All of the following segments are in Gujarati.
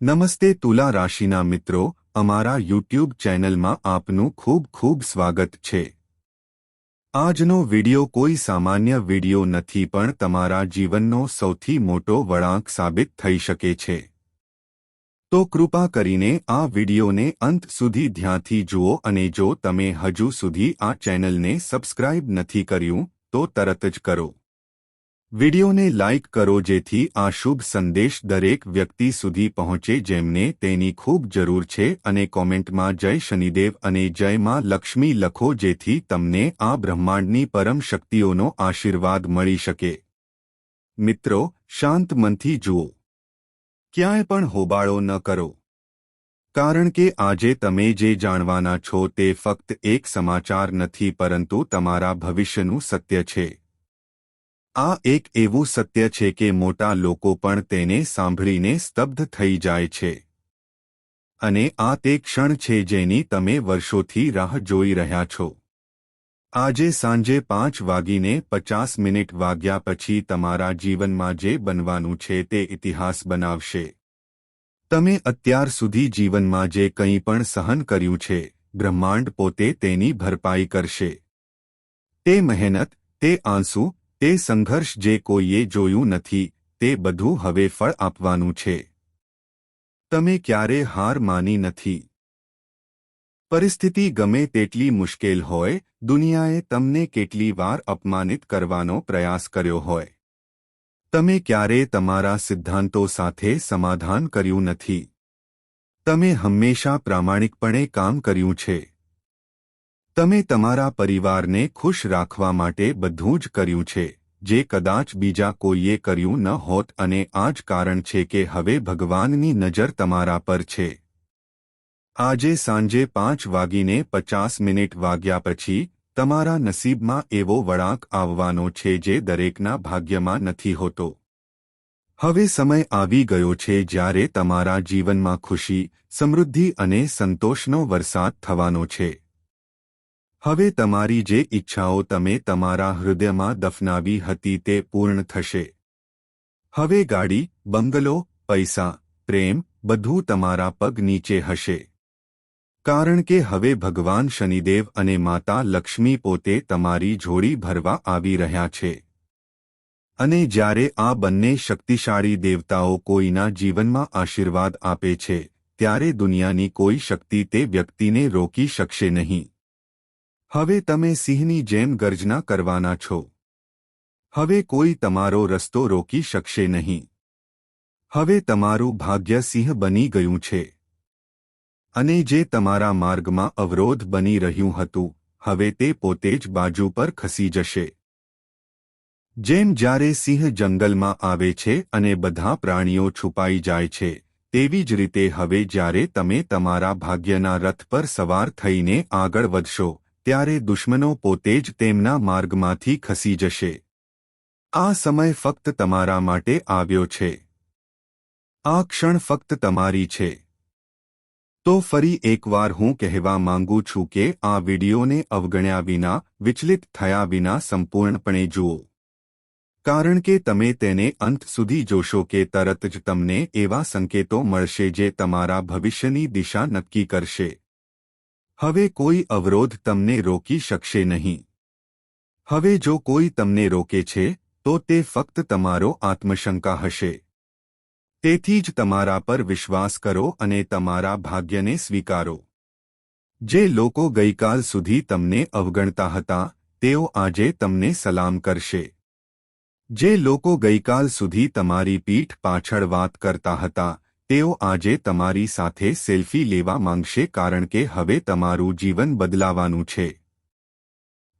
નમસ્તે તુલા રાશિના મિત્રો, અમારા યુટ્યુબ ચેનલમાં આપનું ખૂબ ખૂબ સ્વાગત છે। આજનો વિડિયો કોઈ સામાન્ય વિડિયો નથી પણ તમારા જીવનનો સૌથી મોટો વળાંક સાબિત થઈ શકે છે। તો કૃપા કરીને આ વિડિયોને અંત સુધી ધ્યાનથી જુઓ અને જો તમે હજુ સુધી આ ચેનલને સબસ્ક્રાઇબ નથી કર્યું તો તરત જ કરો। વિડિયોને લાઇક કરો જેથી આ શુભ સંદેશ દરેક વ્યક્તિ સુધી પહોંચે જેમને તેની ખૂબ જરૂર છે અને કોમેન્ટમાં જય શનિદેવ અને જય માં લક્ષ્મી લખો જેથી તમને આ બ્રહ્માંડની પરમ શક્તિઓનો આશીર્વાદ મળી શકે। મિત્રો, શાંત મનથી જુઓ, ક્યાંય પણ હોબાળો ન કરો, કારણ કે આજે તમે જે જાણવાના છો તે ફક્ત એક સમાચાર નથી પરંતુ તમારા ભવિષ્યનું સત્ય છે। આ એક એવું સત્ય છે કે મોટા લોકો પણ તેને સાંભળીને સ્તબ્ધ થઈ જાય છે અને આ તે ક્ષણ છે જેની તમે વર્ષોથી રાહ જોઈ રહ્યા છો। આજે સાંજે 5:50 વાગ્યા પછી તમારા જીવનમાં જે બનવાનું છે તે ઇતિહાસ બનાવશે। તમે અત્યાર સુધી જીવનમાં જે કંઈ પણ સહન કર્યું છે, બ્રહ્માંડ પોતે તેની ભરપાઈ કરશે। તે મહેનત, તે આંસુ, તે સંઘર્ષ જે કોઈએ જોયું નથી, તે બધું હવે ફળ આપવાનું છે। તમે ક્યારે હાર માની નથી। પરિસ્થિતિ ગમે તેટલી મુશ્કેલ હોય, દુનિયાએ તમને કેટલી વાર અપમાનિત કરવાનો પ્રયાસ કર્યો હોય, તમે ક્યારે તમારા સિદ્ધાંતો સાથે સમાધાન કર્યું નથી। તમે હંમેશા પ્રામાણિકપણે કામ કર્યું છે। તમે તમારા પરિવારને ખુશ રાખવા માટે બધું જ કર્યું છે, જે કદાચ બીજા કોઈએ કર્યું ન હોત અને આ જ કારણ છે કે હવે ભગવાનની નજર તમારા પર છે। આજે સાંજે 5:50 વાગ્યા પછી તમારા નસીબમાં એવો વળાંક આવવાનો છે જે દરેકના ભાગ્યમાં નથી હોતો। હવે સમય આવી ગયો છે જ્યારે તમારા જીવનમાં ખુશી, સમૃદ્ધિ અને સંતોષનો વરસાદ થવાનો છે। હવે તમારી જે ઈચ્છાઓ તમે તમારા હૃદયમાં દફનાવી હતી તે પૂર્ણ થશે। હવે ગાડી, બંગલો, પૈસા, પ્રેમ, બધું તમારા પગ નીચે હશે। કારણ કે હવે ભગવાન શનિદેવ અને માતા લક્ષ્મી પોતે તમારી ઝોળી ભરવા આવી રહ્યા છે। અને જ્યારે આ બંને શક્તિશાળી દેવતાઓ કોઈના જીવનમાં આશીર્વાદ આપે છે, ત્યારે દુનિયાની કોઈ શક્તિ તે વ્યક્તિને રોકી શકશે નહીં। હવે તમે સિંહની જેમ ગર્જના કરવાના છો। હવે કોઈ તમારો રસ્તો રોકી શકશે નહીં। હવે તમારું ભાગ્ય સિંહ બની ગયું છે અને જે તમારા માર્ગમાં અવરોધ બની રહ્યું હતું, હવે તે પોતે જ બાજુ પર ખસી જશે। જેમ જ્યારે સિંહ જંગલમાં આવે છે અને બધા પ્રાણીઓ છુપાઈ જાય છે, તેવી જ રીતે હવે જ્યારે તમે તમારા ભાગ્યના રથ પર સવાર થઈને આગળ વધશો, ત્યારે દુશ્મનો પોતે જ તેમના માર્ગમાંથી ખસી જશે। આ સમય ફક્ત તમારા માટે આવ્યો છે। આ ક્ષણ ફક્ત તમારી છે। તો ફરી એકવાર હું કહેવા માંગુ છું કે આ વિડિયોને અવગણ્યા વિના, વિચલિત થયા વિના સંપૂર્ણપણે જુઓ, કારણ કે તમે તેને અંત સુધી જોશો કે તરત જ તમને એવા સંકેતો મળશે જે તમારા ભવિષ્યની દિશા નક્કી કરશે। હવે કોઈ અવરોધ તમને રોકી શકશે નહીં। હવે જો કોઈ તમને રોકે છે, તો તે ફક્ત તમારો આત્મશંકા હશે। તેથી જ તમારા પર વિશ્વાસ કરો અને તમારા ભાગ્યને સ્વીકારો। જે લોકો ગઈકાલ સુધી તમને અવગણતા હતા, તેઓ આજે તમને સલામ કરશે। જે લોકો ગઈકાલ સુધી તમારી પીઠ પાછળ વાત કરતા હતા, તેઓ આજે તમારી સાથે સેલ્ફી લેવા માંગશે કારણ કે હવે તમારું જીવન બદલાવાનું છે।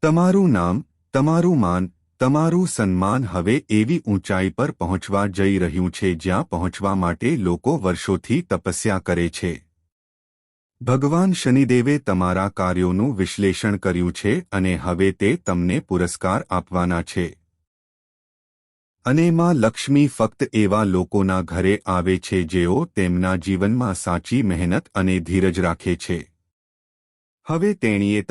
તમારું નામ, તમારું માન, તમારું સન્માન હવે એવી ઊંચાઈ પર પહોંચવા જઈ રહ્યું છે જ્યાં પહોંચવા માટે લોકો વર્ષોથી તપસ્યા કરે છે। ભગવાન શનિદેવે તમારા કાર્યોનું વિશ્લેષણ કર્યું છે અને હવે તે તમને પુરસ્કાર આપવાના છે। અને માં લક્ષ્મી ફક્ત એવા લોકોના ઘરે આવે છે જેઓ તેમના જીવનમાં સાચી મહેનત અને ધીરજ રાખે છે। હવે તેણીએ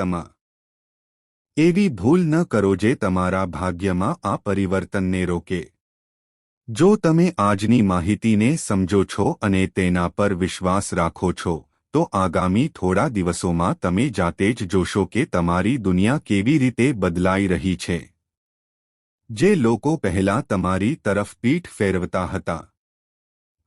એવી ભૂલ ન કરો જે તમારા ભાગ્યમાં આ પરિવર્તનને રોકે। જો તમે આજની માહિતીને સમજો છો અને તેના પર વિશ્વાસ રાખો છો તો આગામી થોડા દિવસોમાં તમે જાતે જ જોશો કે તમારી દુનિયા કેવી રીતે બદલાઈ રહી છે. જે લોકો પહેલા તમારી તરફ પીઠ ફેરવતા હતા,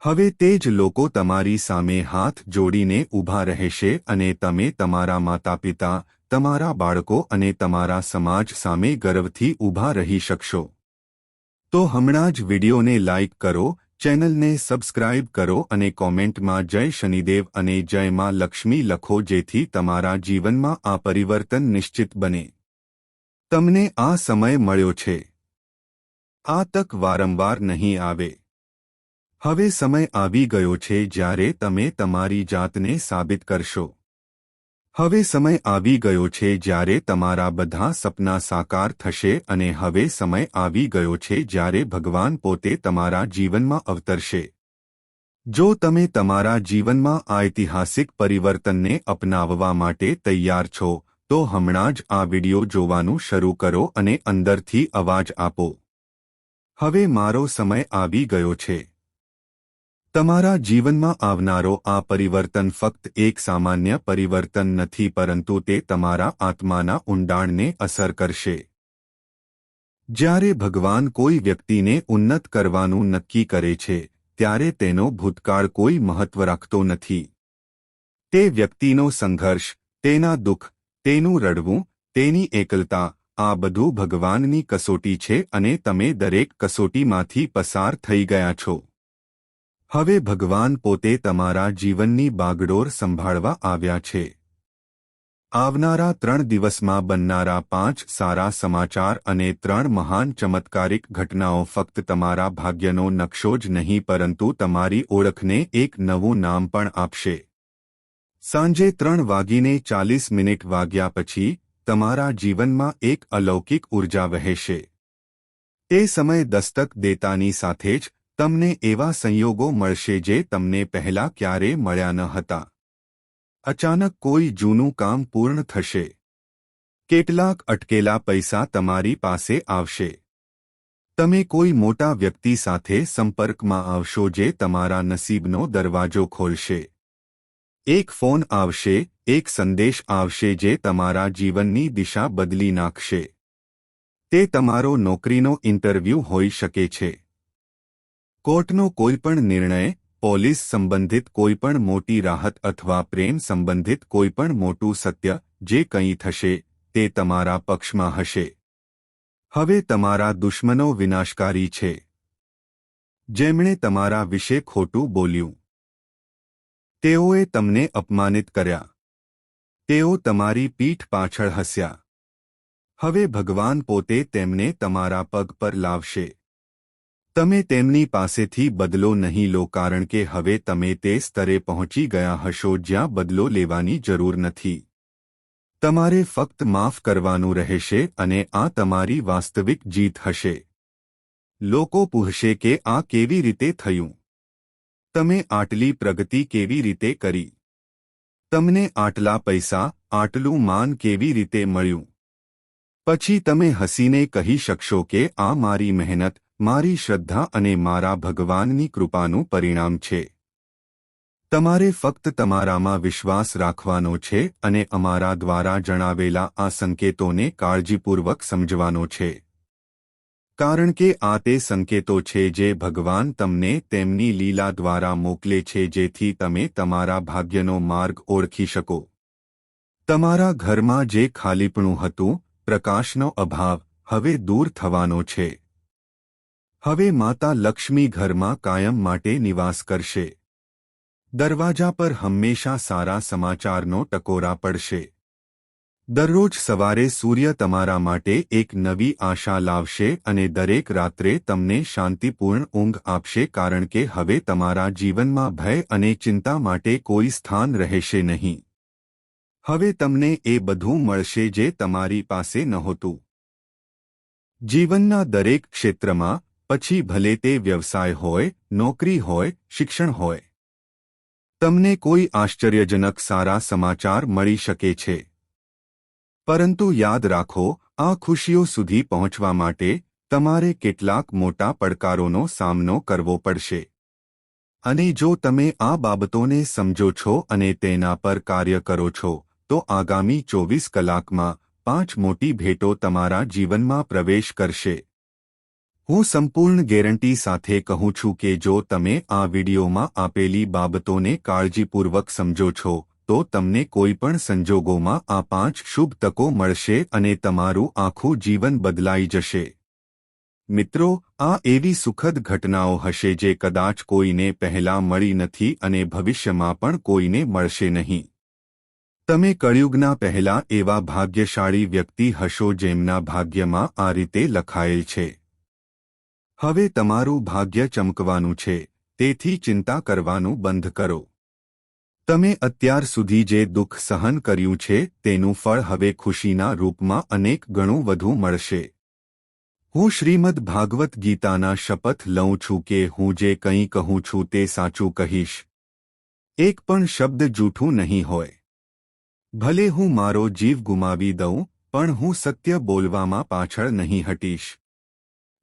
હવે તે જ લોકો તમારી સામે હાથ જોડીને ઊભા રહેશે અને તમે તમારા માતાપિતા, તમારા બાળકો અને તમારા સમાજ સામે ગર્વથી ઊભા રહી શકશો. તો હમણાં જ વિડીયોને લાઇક કરો, ચેનલને સબસ્ક્રાઇબ કરો અને કોમેન્ટમાં જય શનિદેવ અને જય માં લક્ષ્મી લખો જેથી તમારા જીવનમાં આ પરિવર્તન નિશ્ચિત બને. તમને આ સમય મળ્યો છે. આ તક વારંવાર નહીં આવે. હવે સમય આવી ગયો છે જ્યારે તમે તમારી જાતને સાબિત કરશો. હવે સમય આવી ગયો છે જ્યારે તમારા બધા સપના સાકાર થશે અને હવે સમય આવી ગયો છે જ્યારે ભગવાન પોતે તમારા જીવનમાં અવતરશે. જો તમે તમારા જીવનમાં આ ઐતિહાસિક પરિવર્તનને અપનાવવા માટે તૈયાર છો તો હમણાં જ આ વિડિયો જોવાનું શરૂ કરો અને અંદરથી અવાજ આપો, હવે મારો સમય આવી ગયો છે. તમારા જીવનમાં આવનારો આ પરિવર્તન ફક્ત એક સામાન્ય પરિવર્તન નથી પરંતુ તે તમારા આત્માના ઊંડાણને અસર કરશે. જ્યારે ભગવાન કોઈ વ્યક્તિને ઉન્નત કરવાનું નક્કી કરે છે ત્યારે તેનો ભૂતકાળ કોઈ મહત્વ રાખતો નથી. તે વ્યક્તિનો સંઘર્ષ, તેના દુઃખ, તેનું રડવું, તેની એકલતા, આ બધું ભગવાનની કસોટી છે અને તમે દરેક કસોટીમાંથી પસાર થઈ ગયા છો. હવે ભગવાન પોતે તમારા જીવનની બાગડોર સંભાળવા આવ્યા છે. આવનારા 3 દિવસમાં બનનારા 5 સારા સમાચાર અને 3 મહાન ચમત્કારિક ઘટનાઓ ફક્ત તમારા ભાગ્યનો નકશો જ નહીં પરંતુ તમારી ઓળખને એક નવું નામ પણ આપશે. સાંજે 3:40 વાગ્યા પછી તમારા જીવનમાં એક અલૌકિક ઉર્જા વહેશે. તે સમય દસ્તક દેતાની સાથે જ તમને એવા સંયોગો મળશે જે તમને પહેલા ક્યારે મળ્યા ન હતા. અચાનક કોઈ જૂનું કામ પૂર્ણ થશે. કેટલાક અટકેલા પૈસા તમારી પાસે આવશે. તમે કોઈ મોટા વ્યક્તિ સાથે સંપર્કમાં આવશો જે તમારા નસીબનો દરવાજો ખોલશે. એક ફોન આવશે, એક સંદેશ આવશે જે તમારા જીવનની દિશા બદલી નાખશે. તે તમારો નોકરીનો ઇન્ટરવ્યૂ હોઈ શકે છે. કોર્ટનો કોઈપણ નિર્ણય, પોલીસ સંબંધિત કોઈપણ મોટી રાહત અથવા પ્રેમ સંબંધિત કોઈપણ મોટું સત્ય, જે કંઈ થશે તે તમારા પક્ષમાં હશે. હવે તમારા દુશ્મનો વિનાશકારી છે. જેમણે તમારા વિશે ખોટું બોલ્યું, તેઓએ તમને અપમાનિત કર્યા. તેઓ તમારી પીઠ પાછળ હસ્યા. હવે ભગવાન પોતે તેમને તમારા પગ પર લાવશે. તમે તેમની પાસેથી બદલો નહીં લો કારણ કે હવે તમે તે સ્તરે પહોંચી ગયા હશો જ્યાં બદલો લેવાની જરૂર નથી. તમારે ફક્ત માફ કરવાનું રહેશે અને આ તમારી વાસ્તવિક જીત હશે. લોકો પૂછશે કે આ કેવી રીતે થયું? તમે આટલી પ્રગતિ કેવી રીતે કરી? તમને આટલા પૈસા, આટલું માન કેવી રીતે મળ્યું? પછી તમે હસીને કહી શકશો કે આ મારી મહેનત, મારી શ્રદ્ધા અને મારા ભગવાનની કૃપાનું પરિણામ છે. તમારે ફક્ત તમારામાં વિશ્વાસ રાખવાનો છે અને અમારા દ્વારા જણાવેલા આ સંકેતોને કાળજીપૂર્વક સમજવાનો છે. કારણ કે આ તે સંકેતો છે જે ભગવાન તમને તેમની લીલા દ્વારા મોકલે છે જેથી તમે તમારા ભાગ્યનો માર્ગ ઓળખી શકો. તમારા ઘરમાં જે ખાલીપણું હતું, પ્રકાશનો અભાવ, હવે દૂર થવાનો છે. હવે માતા લક્ષ્મી ઘરમાં કાયમ માટે નિવાસ કરશે. દરવાજા પર હંમેશા સારા સમાચારનો ટકોરા પડશે. દરરોજ સવારે સૂર્ય તમારા માટે એક નવી આશા લાવશે અને દરેક રાત્રે તમને શાંતિપૂર્ણ ઊંઘ આપશે કારણ કે હવે તમારા જીવનમાં ભય અને ચિંતા માટે કોઈ સ્થાન રહેશે નહીં. હવે તમને એ બધું મળશે જે તમારી પાસે નહોતું. જીવનના દરેક ક્ષેત્રમાં, પછી ભલે તે વ્યવસાય હોય, નોકરી હોય, શિક્ષણ હોય, તમને કોઈ આશ્ચર્યજનક સારા સમાચાર મળી શકે છે. પરંતુ યાદ રાખો, આ ખુશીઓ સુધી પહોંચવા માટે તમારે કેટલાક મોટા પડકારોનો સામનો કરવો પડશે. અને જો તમે આ બાબતોને સમજો છો અને તેના પર કાર્ય કરો છો, તો આગામી 24 કલાકમાં 5 મોટી ભેટો તમારા જીવનમાં પ્રવેશ કરશે. હું સંપૂર્ણ ગેરંટી સાથે કહું છું કે જો તમે આ વિડિયોમાં આપેલી બાબતોને કાળજીપૂર્વક સમજો છો, તો તમને કોઈપણ સંજોગોમાં આ 5 શુભ તકો મળશે અને તમારું આખું જીવન બદલાઈ જશે. મિત્રો, આ એવી સુખદ ઘટનાઓ હશે જે કદાચ કોઈને પહેલાં મળી નથી અને ભવિષ્યમાં પણ કોઈને મળશે નહીં. તમે કળિયુગના પહેલા એવા ભાગ્યશાળી વ્યક્તિ હશો જેમના ભાગ્યમાં આ રીતે લખાયેલ છે. હવે તમારું ભાગ્ય ચમકવાનું છે, તેથી ચિંતા કરવાનું બંધ કરો. તમે અત્યાર સુધી જે દુઃખ સહન કર્યું છે તેનું ફળ હવે ખુશીના રૂપમાં અનેક ગણું વધુ મળશે. હું શ્રીમદ ભાગવત ગીતાના શપથ લઉં છું કે હું જે કંઈ કહું છું તે સાચું કહીશ. એક પણ શબ્દ જૂઠું નહીં હોય. ભલે હું મારો જીવ ગુમાવી દઉં, પણ હું સત્ય બોલવામાં પાછળ નહીં હટીશ.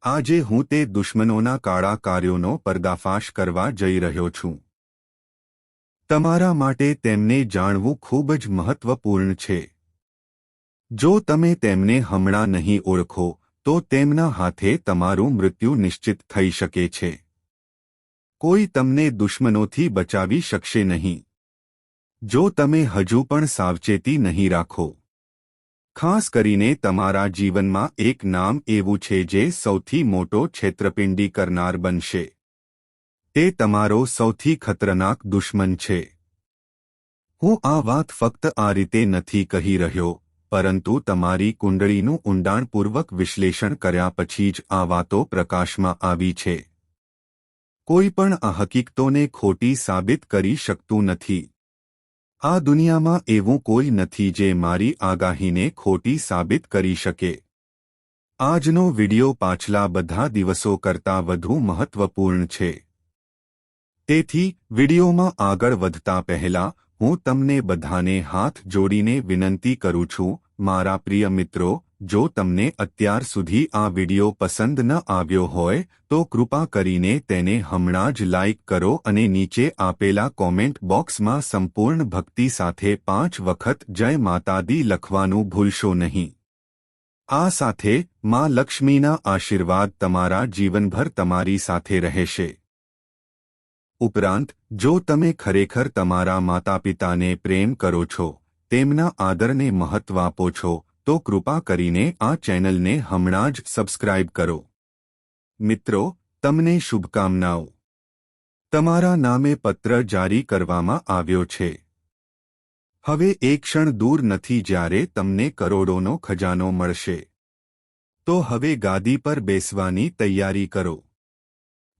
આજે હું તે દુશ્મનોના કાળા કાર્યોનો પર્દાફાશ કરવા જઈ રહ્યો છું. તમારા માટે તેમને જાણવું ખૂબ જ મહત્વપૂર્ણ છે. જો તમે તેમને હમણાં નહીં ઓળખો, તો તેમના હાથે તમારું મૃત્યુ નિશ્ચિત થઈ શકે છે. કોઈ તમને દુશ્મનોથી બચાવી શકશે નહીં. જો તમે હજુ પણ સાવચેતી નહીં રાખો. ખાસ કરીને તમારા જીવનમાં એક નામ એવું છે જે સૌથી મોટો છેતરપિંડી કરનાર બનશે. તે તમારો સૌથી ખતરનાક દુશ્મન છે. હું આ વાત ફક્ત આ રીતે નથી કહી રહ્યો, પરંતુ તમારી કુંડળીનું ઊંડાણપૂર્વક વિશ્લેષણ કર્યા પછી જ આ વાતો પ્રકાશમાં આવી છે. કોઈ પણ આ હકીકતોને ખોટી સાબિત કરી શકતું નથી. આ દુનિયામાં એવું કોઈ નથી જે મારી આગાહીને ખોટી સાબિત કરી શકે. આજનો વિડિયો પાછલા બધા દિવસો કરતાં વધુ મહત્વપૂર્ણ છે. તેથી વિડિયોમાં આગળ વધતા પહેલા હું તમને બધાને હાથ જોડીને વિનંતી કરું છું, મારા પ્રિય મિત્રો, જો તમને અત્યાર સુધી આ વિડિયો પસંદ ન આવ્યો હોય, તો કૃપા કરીને તેને હમણાં જ લાઇક કરો અને નીચે આપેલા કોમેન્ટ બોક્સમાં સંપૂર્ણ ભક્તિ સાથે 5 વખત જય માતા દી લખવાનું ભૂલશો નહીં. આ સાથે માં લક્ષ્મીના આશીર્વાદ તમારા જીવનભર તમારી સાથે રહેશે. ઉપરાંત, જો તમે ખરેખર તમારા માતાપિતાને પ્રેમ કરો છો, તેમના આદરને મહત્વ આપો છો, તો કૃપા કરીને આ ચેનલને હમણાં જ સબસ્ક્રાઇબ કરો. મિત્રો, તમને શુભકામનાઓ. તમારા નામે પત્ર જારી કરવામાં આવ્યો છે. હવે એક ક્ષણ દૂર નથી જ્યારે તમને કરોડોનો ખજાનો મળશે. તો હવે ગાદી પર બેસવાની તૈયારી કરો.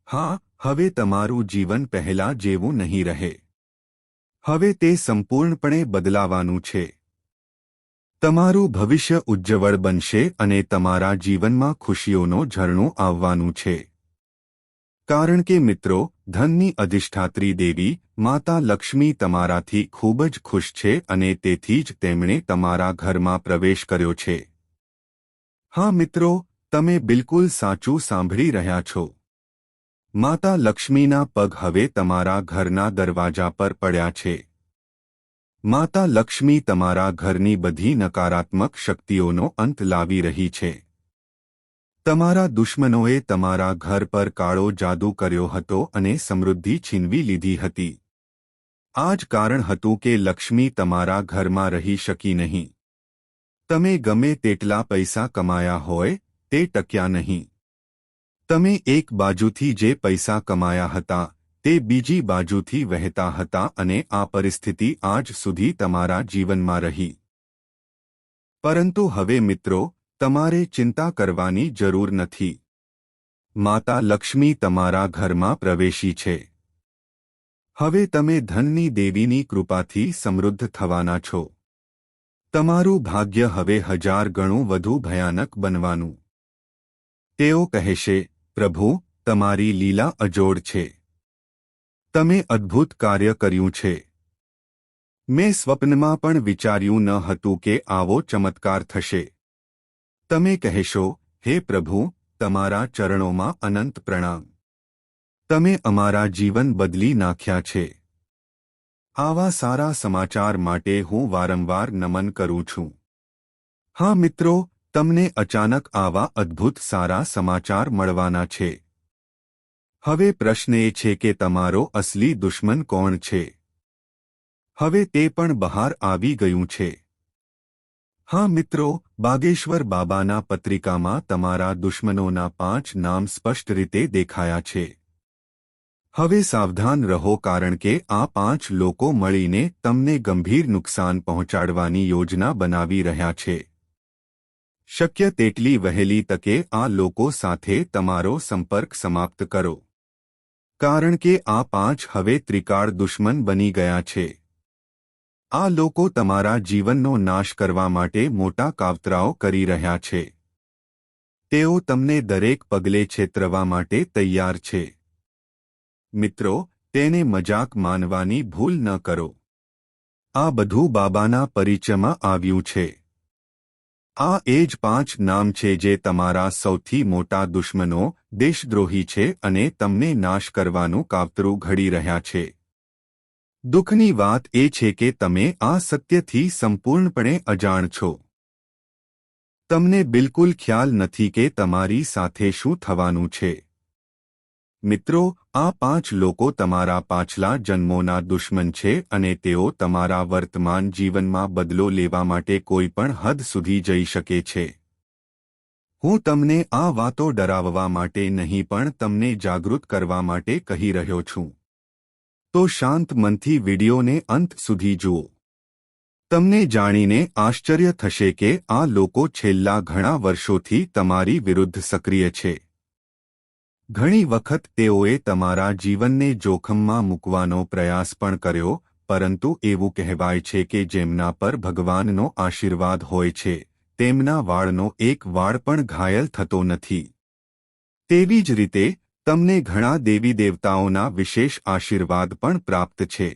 હા, હવે તમારું જીવન પહેલા જેવું નહીં રહે. હવે તે સંપૂર્ણપણે બદલાવાનું છે. તમારું ભવિષ્ય ઉજ્જવળ બનશે અને તમારા જીવનમાં ખુશીઓનો ઝરણું આવવાનું છે. કારણ કે મિત્રો, ધનની અધિષ્ઠાત્રી દેવી માતા લક્ષ્મી તમારાથી ખૂબ જ ખુશ છે અને તેથી જ તેમણે તમારા ઘરમાં પ્રવેશ કર્યો છે. હા મિત્રો, તમે બિલકુલ સાચું સાંભળી રહ્યા છો. માતા લક્ષ્મીના પગ હવે તમારા ઘરના દરવાજા પર પડ્યા છે. માતા લક્ષ્મી તમારા ઘરની બધી નકારાત્મક શક્તિઓનો અંત લાવી રહી છે. તમારા દુશ્મનોએ તમારા ઘર પર કાળો જાદુ કર્યો હતો અને સમૃદ્ધિ છીનવી લીધી હતી. આ જ કારણ હતું કે લક્ષ્મી તમારા ઘરમાં રહી શકી નહીં. તમે ગમે તેટલા પૈસા કમાયા હોય, તે ટક્યા નહીં. તમે એક બાજુથી જે પૈસા કમાયા હતા, તે બીજી બાજુથી વહેતા હતા અને આ પરિસ્થિતિ આજ સુધી તમારા જીવનમાં રહી. પરંતુ હવે મિત્રો, તમારે ચિંતા કરવાની જરૂર નથી. માતા લક્ષ્મી તમારા ઘરમાં પ્રવેશી છે. હવે તમે ધનની દેવીની કૃપાથી સમૃદ્ધ થવાના છો. તમારું ભાગ્ય હવે 1000 ગણું વધુ ભયાનક બનવાનું. તેઓ કહેશે, પ્રભુ, તમારી લીલા અજોડ છે. તમે અદ્ભુત કાર્ય કર્યું છે. મેં સ્વપ્નમાં પણ વિચાર્યું ન હતું કે આવો ચમત્કાર થશે. તમે કહેશો, હે પ્રભુ, તમારા ચરણોમાં અનંત પ્રણામ. તમે અમારા જીવન બદલી નાખ્યા છે. આવા સારા સમાચાર માટે હું વારંવાર નમન કરું છું. હા મિત્રો, તમને અચાનક આવા અદ્ભુત સારા સમાચાર મળવાના છે. હવે પ્રશ્ન એ છે કે તમારો અસલી દુશ્મન કોણ છે? હવે તે પણ બહાર આવી ગયું છે. હા મિત્રો, બાગેશ્વર બાબાના પત્રિકામાં તમારા દુશ્મનોના 5 નામ સ્પષ્ટ રીતે દેખાયા છે. હવે સાવધાન રહો, કારણ કે આ 5 લોકો મળીને તમને ગંભીર નુકસાન પહોંચાડવાની યોજના બનાવી રહ્યા છે. શક્ય તેટલી વહેલી તકે આ લોકો સાથે તમારો સંપર્ક સમાપ્ત કરો, કારણ કે આ 5 હવે ત્રિકાળ દુશ્મન બની ગયા છે. આ લોકો તમારા જીવનનો નાશ કરવા માટે મોટા કાવતરાઓ કરી રહ્યા છે. તેઓ તમને દરેક પગલે છેતરવા માટે તૈયાર છે. મિત્રો, તેને મજાક માનવાની ભૂલ ન કરો. આ બધું બાબાના પરિચયમાં આવ્યું છે. આ એ જ 5 નામ છે જે તમારા સૌથી મોટા દુશ્મનો, દેશદ્રોહી છે અને તમને નાશ કરવાનું કાવતરું ઘડી રહ્યા છે. દુઃખની વાત એ છે કે તમે આ સત્યથી સંપૂર્ણપણે અજાણ છો. તમને બિલકુલ ખ્યાલ નથી કે તમારી સાથે શું થવાનું છે. મિત્રો, આ 5 લોકો તમારા પાછલા જન્મોના દુશ્મન છે અને તેઓ તમારા વર્તમાન જીવનમાં બદલો લેવા માટે કોઈ પણ હદ સુધી જઈ શકે છે. હું તમને આ વાતો ડરાવવા માટે નહીં પણ તમને જાગૃત કરવા માટે કહી રહ્યો છું. તો શાંત મનથી વિડિયોને અંત સુધી જુઓ. તમને જાણીને આશ્ચર્ય થશે કે આ લોકો છેલ્લા ઘણા વર્ષોથી તમારી વિરુદ્ધ સક્રિય છે. ઘણી વખત તેઓએ તમારા જીવનને જોખમમાં મૂકવાનો પ્રયાસ પણ કર્યો, પરંતુ એવું કહેવાય છે કે જેમના પર ભગવાનનો આશીર્વાદ હોય છે, તેમના વાળનો એક વાળ પણ ઘાયલ થતો નથી. તેવી જ રીતે તમને ઘણા દેવી દેવતાઓના વિશેષ આશીર્વાદ પણ પ્રાપ્ત છે.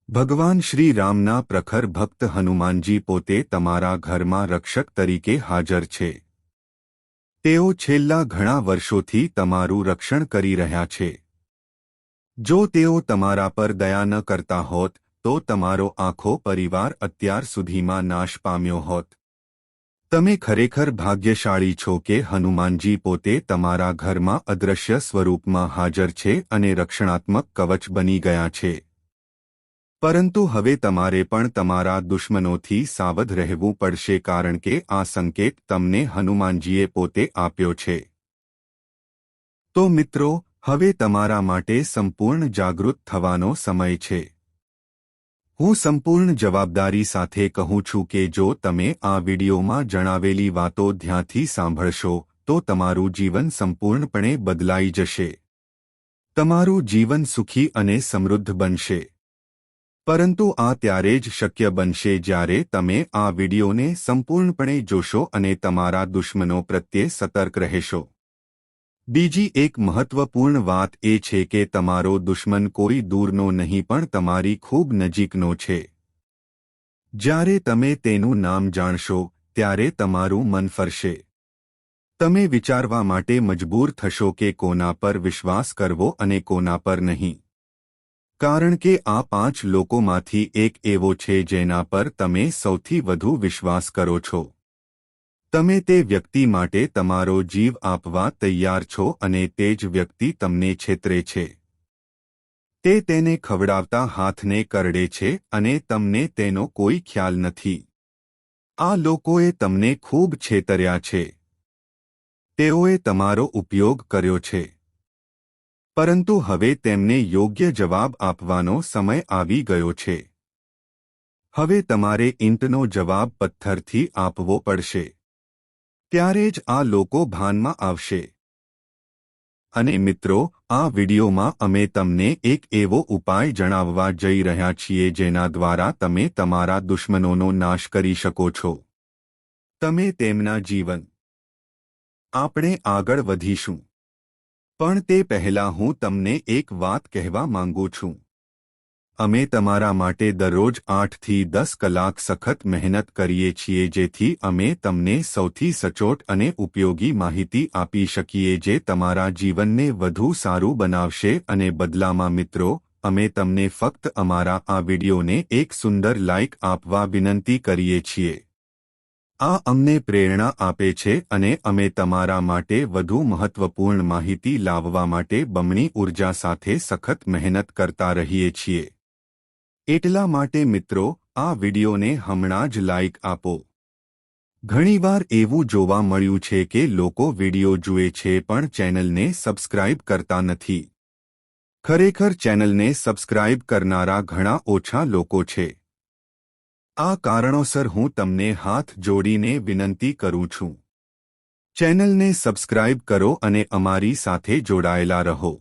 ભગવાન શ્રી રામના પ્રખર ભક્ત હનુમાનજી પોતે તમારા ઘરમાં રક્ષક તરીકે હાજર છે. તેઓ છેલ્લા ઘણા વર્ષોથી તમારું રક્ષણ કરી રહ્યા છે. જો તેઓ તમારા પર દયા ન કરતા હોત તો તમારો આખો પરિવાર અત્યાર સુધીમાં નાશ પામ્યો હોત. તમે ખરેખર ભાગ્યશાળી છો કે હનુમાનજી પોતે તમારા ઘરમાં અદૃશ્ય સ્વરૂપમાં હાજર છે અને રક્ષણાત્મક કવચ બની ગયા છે. પરંતુ હવે તમારે પણ તમારા દુશ્મનોથી સાવધ રહેવું પડશે, કારણ કે આ સંકેત તમને હનુમાનજીએ પોતે આપ્યો છે. તો મિત્રો, હવે તમારા માટે સંપૂર્ણ જાગૃત થવાનો સમય છે. હું સંપૂર્ણ જવાબદારી સાથે કહું છું કે જો તમે આ વિડિયોમાં જણાવેલી વાતો ધ્યાનથી સાંભળશો તો તમારું જીવન સંપૂર્ણપણે બદલાઈ જશે. તમારું જીવન સુખી અને સમૃદ્ધ બનશે. પરંતુ આ ત્યારે જ શક્ય બનશે જ્યારે તમે આ વિડિયોને સંપૂર્ણપણે જોશો અને તમારા દુશ્મનો પ્રત્યે સતર્ક રહેશો. બીજી એક મહત્વપૂર્ણ વાત એ છે કે તમારો દુશ્મન કોઈ દૂરનો નહીં પણ તમારી ખૂબ નજીકનો છે. જ્યારે તમે તેનું નામ જાણશો ત્યારે તમારું મન ફરશે. તમે વિચારવા માટે મજબૂર થશો કે કોના પર વિશ્વાસ કરવો અને કોના પર નહીં. કારણ કે આ 5 લોકોમાંથી એક એવો છે જેના પર તમે સૌથી વધુ વિશ્વાસ કરો છો. તમે તે વ્યક્તિ માટે તમારો જીવ આપવા તૈયાર છો અને તે જ વ્યક્તિ તમને છેતરે છે. તે તેને ખવડાવતા હાથને કરડે છે અને તમને તેનો કોઈ ખ્યાલ નથી. આ લોકોએ તમને ખૂબ છેતર્યા છે. તેઓએ તમારો ઉપયોગ કર્યો છે. પરંતુ હવે તેમને યોગ્ય જવાબ આપવાનો સમય આવી ગયો છે. હવે તમારે ઈંટનો જવાબ પથ્થરથી આપવો પડશે. ત્યારે જ આ લોકો ભાનમાં આવશે. અને મિત્રો, આ વિડિયોમાં અમે તમને એક એવો ઉપાય જણાવવા જઈ રહ્યા છીએ જેના દ્વારા તમે તમારા દુશ્મનોનો નાશ કરી શકો છો. તમે તેમના જીવન. આપણે આગળ વધીશું. પણ તે પહેલાં હું તમને એક વાત કહેવા માંગુ છું. અમે તમારા માટે દરરોજ 8 થી 10 કલાક સખત મહેનત કરીએ છીએ જેથી અમે તમને સૌથી સચોટ અને ઉપયોગી માહિતી આપી શકીએ જે તમારા જીવનને વધુ સારું બનાવશે અને બદલામાં મિત્રો અમે તમને ફક્ત અમારા આ વિડિયોને એક સુંદર લાઇક આપવા વિનંતી કરીએ છીએ. આ અમને પ્રેરણા આપે છે અને અમે તમારા માટે વધુ મહત્વપૂર્ણ માહિતી લાવવા માટે બમણી ઉર્જા સાથે સખત મહેનત કરતા રહીએ છીએ. એટલા માટે મિત્રો આ વિડિયોને હમણાં જ લાઇક આપો. ઘણીવાર એવું જોવા મળ્યું છે કે લોકો વિડિયો જુએ છે પણ ચેનલને સબસ્ક્રાઇબ કરતા નથી. ખરેખર ચેનલને સબસ્ક્રાઇબ કરનારા ઘણા ઓછા લોકો છે. આ કારણોસર હું તમને હાથ જોડીને વિનંતી કરું છું. ચેનલને સબસ્ક્રાઇબ કરો અને અમારી સાથે જોડાયેલા રહો.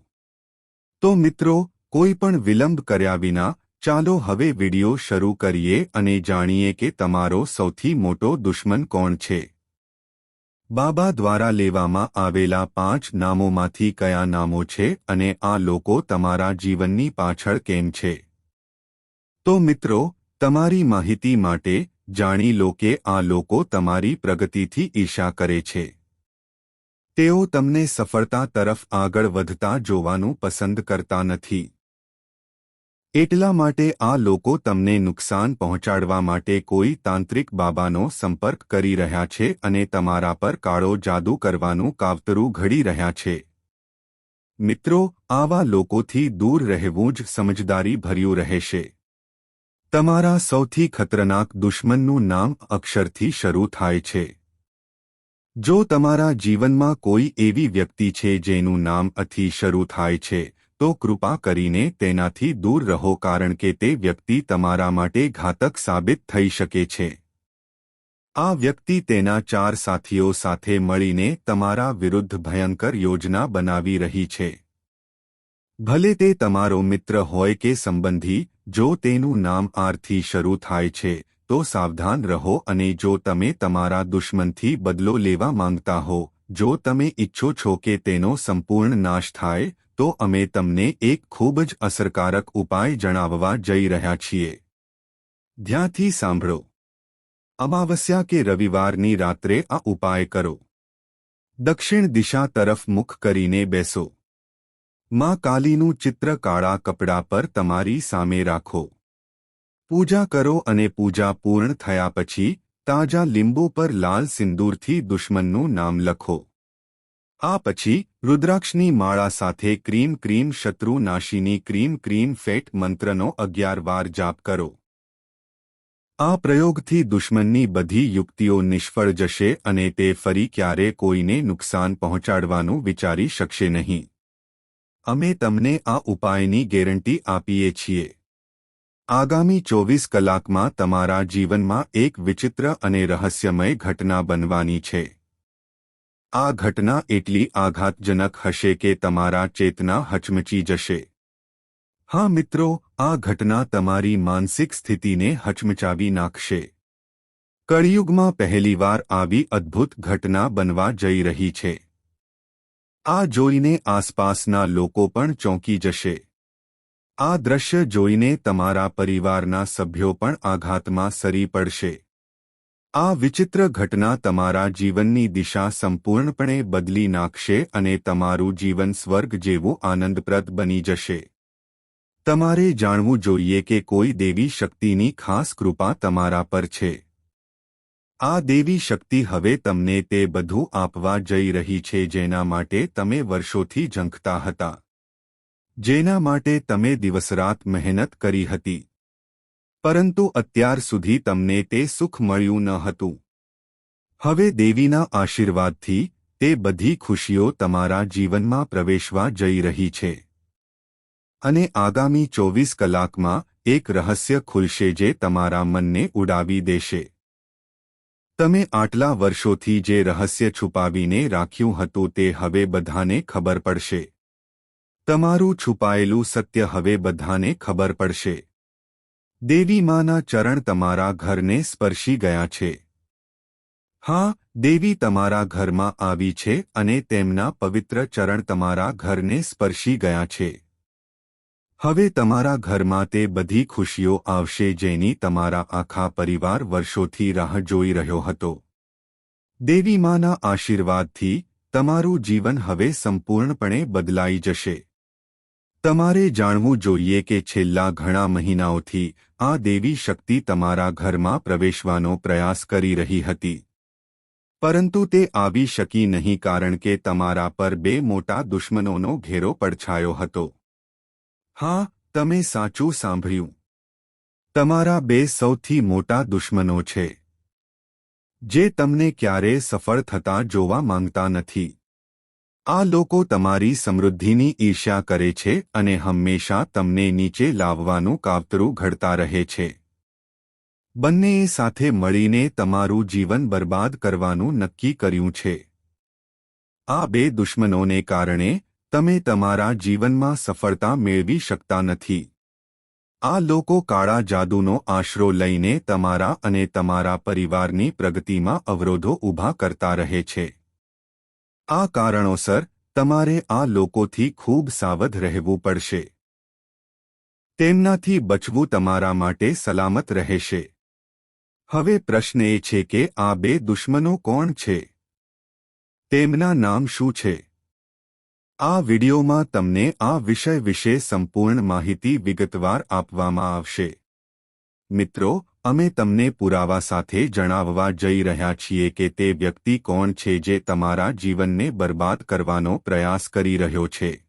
તો મિત્રો કોઈ પણ વિલંબ કર્યા વિના ચાલો હવે વિડિયો શરૂ કરીએ અને જાણીએ કે તમારો સૌથી મોટો દુશ્મન કોણ છે. બાબા દ્વારા લેવામાં આવેલા 5 નામોમાંથી કયા નામો છે અને આ લોકો તમારા જીવનની પાછળ કેમ છે. તો મિત્રો તમારી માહિતી માટે જાણી લો કે આ લોકો તમારી પ્રગતિથી ઈર્ષા કરે છે. તેઓ તમને સફળતા તરફ આગળ વધતા જોવાનું પસંદ કરતા નથી. એટલા માટે આ લોકો તમને નુકસાન પહોંચાડવા માટે કોઈ તાંત્રિક બાબાનો સંપર્ક કરી રહ્યા છે અને તમારા પર કાળો જાદુ કરવાનું કાવતરું ઘડી રહ્યા છે. મિત્રો આવા લોકોથી દૂર રહેવું જ સમજદારી ભર્યું રહેશે. તમારા સૌથી ખતરનાક દુશ્મનનું નામ અક્ષરથી શરૂ થાય છે. જો તમારા જીવનમાં કોઈ એવી વ્યક્તિ છે જેનું નામ અથી શરૂ થાય છે તો કૃપા કરીને તેનાથી દૂર રહો કારણ કે તે વ્યક્તિ તમારા માટે ઘાતક સાબિત થઈ શકે છે. આ વ્યક્તિ તેના 4 સાથીઓ સાથે મળીને તમારા વિરુદ્ધ ભયંકર યોજના બનાવી રહી છે. ભલે તે તમારો મિત્ર હોય કે સંબંધી જો તેનું નામ આરથી શરૂ થાય છે તો સાવધાન રહો અને જો તમે તમારા દુશ્મનથી બદલો લેવા માંગતા હો જો તમે ઈચ્છો છો કે તેનો સંપૂર્ણ નાશ થાય તો અમે તમને એક ખૂબ જ અસરકારક ઉપાય જણાવવા જઈ રહ્યા છીએ. ધ્યાનથી સાંભળો. અમાવસ્યા કે રવિવારની રાત્રે આ ઉપાય કરો. દક્ષિણ દિશા તરફ મુખ કરીને બેસો. માં કાલીનું ચિત્ર કાળા કપડા પર તમારી સામે રાખો. પૂજા કરો અને પૂજા પૂર્ણ થયા પછી તાજા લીંબુ પર લાલ સિંદૂરથી દુશ્મનનું નામ લખો. આ પછી રુદ્રાક્ષની માળા સાથે ક્રીમ ક્રીમ શત્રુ નાશીની ક્રીમ ક્રીમ ફેટ મંત્રનો 11 વાર જાપ કરો. આ પ્રયોગથી દુશ્મનની બધી યુક્તિઓ નિષ્ફળ જશે અને તે ફરી ક્યારે કોઈને નુકસાન પહોંચાડવાનું વિચારી શકશે નહીં. અમે તમને આ ઉપાયની ગેરંટી આપીએ છીએ. આગામી 24 કલાકમાં તમારા જીવનમાં એક વિચિત્ર અને રહસ્યમય ઘટના બનવાની છે. આ ઘટના એટલી આઘાતજનક હશે કે તમારા ચેતના હચમચી જશે. હા મિત્રો આ ઘટના તમારી માનસિક સ્થિતિને હચમચાવી નાખશે. કળિયુગમાં પહેલીવાર આવી અદ્ભુત ઘટના બનવા જઈ રહી છે. આ જોઈને આસપાસના લોકો પણ ચોંકી જશે. આ દ્રશ્ય જોઈને તમારા પરિવારના સભ્યો પણ આઘાતમાં સરી પડશે. આ વિચિત્ર ઘટના તમારા જીવનની દિશા સંપૂર્ણપણે બદલી નાખશે અને તમારું જીવન સ્વર્ગ જેવું આનંદપ્રદ બની જશે. તમારે જાણવું જોઈએ કે કોઈ દેવી શક્તિની ખાસ કૃપા તમારા પર છે. આ દેવી શક્તિ હવે તમને તે બધું આપવા જઈ રહી છે જેના માટે તમે વર્ષોથી ઝંખતા હતા. જેના માટે તમે દિવસરાત મહેનત કરી હતી. પરંતુ અત્યાર સુધી તમને તે સુખ મળ્યું ન હતું. હવે દેવીના આશીર્વાદથી તે બધી ખુશીઓ તમારા જીવનમાં પ્રવેશવા જઈ રહી છે. અને આગામી 24 કલાકમાં એક રહસ્ય ખુલશે જે તમારા મનને ઉડાવી દેશે. તમે આટલા વર્ષોથી જે રહસ્ય છુપાવીને રાખ્યું હતું તે હવે બધાને ખબર પડશે. તમારું છુપાયેલું સત્ય હવે બધાને ખબર પડશે. દેવી માના ચરણ તમારા ઘરને સ્પર્શી ગયા છે. હા, દેવી તમારા ઘરમાં આવી છે અને તેમના પવિત્ર ચરણ તમારા ઘરને સ્પર્શી ગયા છે. હવે તમારા ઘરમાં તે બધી ખુશીઓ આવશે જેની તમારા આખા પરિવાર વર્ષોથી રાહ જોઈ રહ્યો હતો. દેવી માના આશીર્વાદથી તમારું જીવન હવે સંપૂર્ણપણે બદલાઈ જશે. તમારે જાણવું જોઈએ કે છેલ્લા ઘણા મહિનાઓથી આ દેવી શક્તિ તમારા ઘરમાં પ્રવેશવાનો પ્રયાસ કરી રહી હતી. પરંતુ તે આવી શકી નહીં કારણ કે તમારા પર બે મોટા દુશ્મનોનો ઘેરો પડછાયો હતો. હા, તમે સાચું સાંભળ્યું. તમારા બે સૌથી મોટા દુશ્મનો છે જે તમને ક્યારેય સફળ થતા જોવા માંગતા નથી. આ લોકો તમારી સમૃદ્ધિની ઈર્ષ્યા કરે છે અને હંમેશા તમને નીચે લાવવાનું કાવતરું ઘડતા રહે છે. બંનેએ સાથે મળીને તમારું જીવન બરબાદ કરવાનું નક્કી કર્યું છે. આ બે દુશ્મનોને કારણે તમે તમારા જીવનમાં સફળતા મેળવી શકતા નથી. આ લોકો કાળા જાદુનો આશરો લઈને તમારા અને તમારા પરિવારની પ્રગતિમાં અવરોધો ઊભા કરતા રહે છે. આ કારણોસર તમારે આ લોકોથી ખૂબ સાવધ રહેવું પડશે. તેમનાથી બચવું તમારા માટે સલામત રહેશે. હવે પ્રશ્ન એ છે કે આ બે દુશ્મનો કોણ છે? તેમના નામ શું છે? આ વિડિયોમાં તમને આ વિષય વિશે સંપૂર્ણ માહિતી વિગતવાર આપવામાં આવશે. મિત્રો, અમે તમને પુરાવા સાથે જણાવવા જઈ રહ્યા છીએ કે તે વ્યક્તિ કોણ છે જે તમારા જીવનને બરબાદ કરવાનો પ્રયાસ કરી રહ્યો છે.